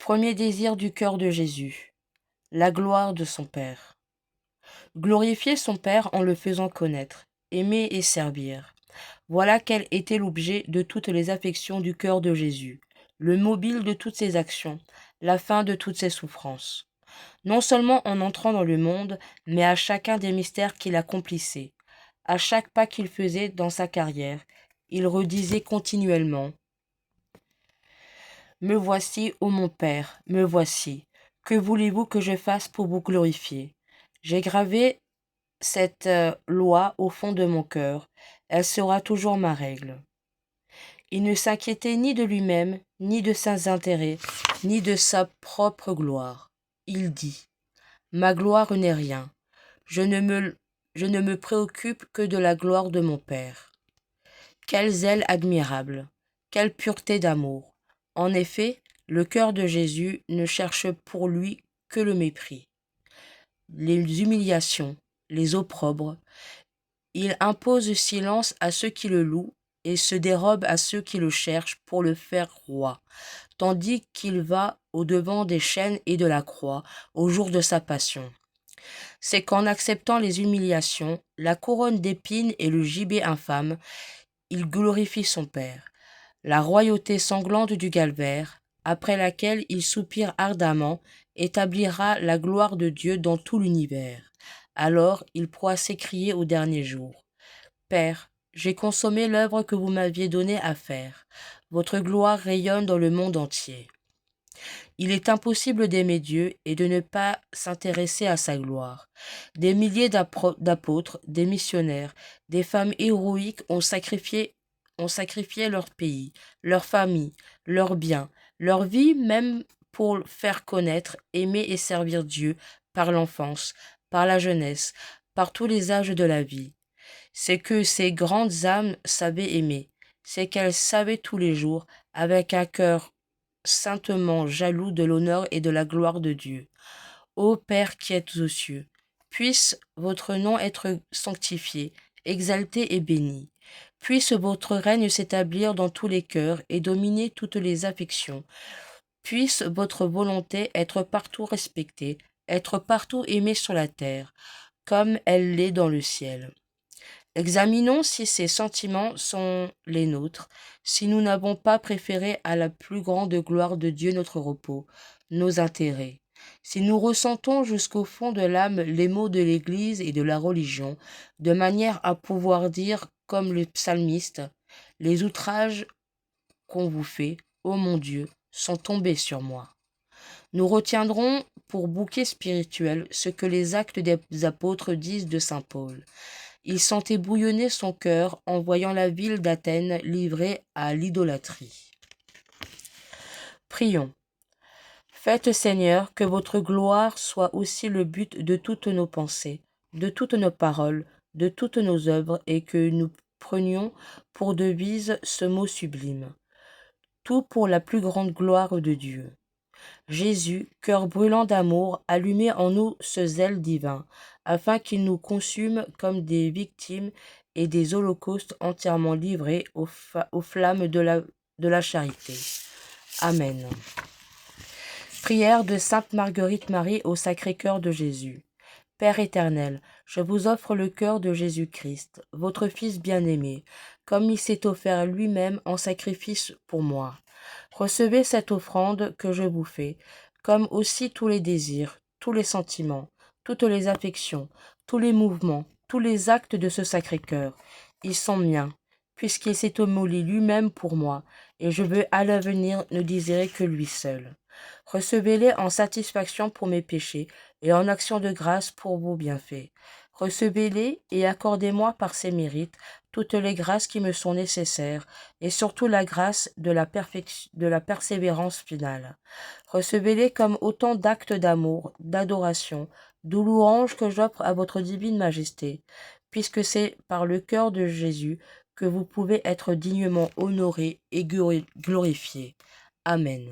Premier désir du cœur de Jésus, la gloire de son Père. Glorifier son Père en le faisant connaître, aimer et servir. Voilà quel était l'objet de toutes les affections du cœur de Jésus, le mobile de toutes ses actions, la fin de toutes ses souffrances. Non seulement en entrant dans le monde, mais à chacun des mystères qu'il accomplissait, à chaque pas qu'il faisait dans sa carrière, il redisait continuellement: Me voici, ô mon Père, me voici. Que voulez-vous que je fasse pour vous glorifier? J'ai gravé cette loi au fond de mon cœur. Elle sera toujours ma règle. Il ne s'inquiétait ni de lui-même, ni de ses intérêts, ni de sa propre gloire. Il dit: Ma gloire n'est rien. Je ne me préoccupe que de la gloire de mon Père. Quel zèle admirable! Quelle pureté d'amour! En effet, le cœur de Jésus ne cherche pour lui que le mépris, les humiliations, les opprobres. Il impose silence à ceux qui le louent et se dérobe à ceux qui le cherchent pour le faire roi, tandis qu'il va au-devant des chaînes et de la croix au jour de sa passion. C'est qu'en acceptant les humiliations, la couronne d'épines et le gibet infâme, il glorifie son Père. La royauté sanglante du calvaire, après laquelle il soupire ardemment, établira la gloire de Dieu dans tout l'univers. Alors il pourra s'écrier au dernier jour: Père, j'ai consommé l'œuvre que vous m'aviez donnée à faire. Votre gloire rayonne dans le monde entier. Il est impossible d'aimer Dieu et de ne pas s'intéresser à sa gloire. Des milliers d'apôtres, des missionnaires, des femmes héroïques ont sacrifié leur pays, leur famille, leurs biens, leur vie même pour faire connaître, aimer et servir Dieu par l'enfance, par la jeunesse, par tous les âges de la vie. C'est que ces grandes âmes savaient aimer, c'est qu'elles savaient tous les jours, avec un cœur saintement jaloux de l'honneur et de la gloire de Dieu. Ô Père qui êtes aux cieux, puisse votre nom être sanctifié, exalté et béni. Puisse votre règne s'établir dans tous les cœurs et dominer toutes les affections. Puisse votre volonté être partout respectée, être partout aimée sur la terre, comme elle l'est dans le ciel. Examinons si ces sentiments sont les nôtres, si nous n'avons pas préféré à la plus grande gloire de Dieu notre repos, nos intérêts. Si nous ressentons jusqu'au fond de l'âme les maux de l'Église et de la religion, de manière à pouvoir dire, comme le psalmiste: Les outrages qu'on vous fait, ô mon Dieu, sont tombés sur moi. Nous retiendrons pour bouquet spirituel ce que les actes des apôtres disent de saint Paul. Il sentait bouillonner son cœur en voyant la ville d'Athènes livrée à l'idolâtrie. Prions. Faites, Seigneur, que votre gloire soit aussi le but de toutes nos pensées, de toutes nos paroles, de toutes nos œuvres, et que nous prenions pour devise ce mot sublime: tout pour la plus grande gloire de Dieu. Jésus, cœur brûlant d'amour, allumez en nous ce zèle divin, afin qu'il nous consume comme des victimes et des holocaustes entièrement livrés aux flammes de la charité. Amen. Prière de Sainte Marguerite Marie au Sacré-Cœur de Jésus. Père éternel, je vous offre le cœur de Jésus-Christ, votre Fils bien-aimé, comme il s'est offert lui-même en sacrifice pour moi. Recevez cette offrande que je vous fais, comme aussi tous les désirs, tous les sentiments, toutes les affections, tous les mouvements, tous les actes de ce Sacré-Cœur. Ils sont miens, puisqu'il s'est immolé lui-même pour moi, et je veux à l'avenir ne désirer que lui seul. Recevez-les en satisfaction pour mes péchés et en action de grâce pour vos bienfaits. Recevez-les et accordez-moi par ces mérites toutes les grâces qui me sont nécessaires, et surtout la grâce de la persévérance finale. Recevez-les comme autant d'actes d'amour, d'adoration, de louange que j'offre à votre divine majesté, puisque c'est par le cœur de Jésus que vous pouvez être dignement honoré et glorifié. Amen.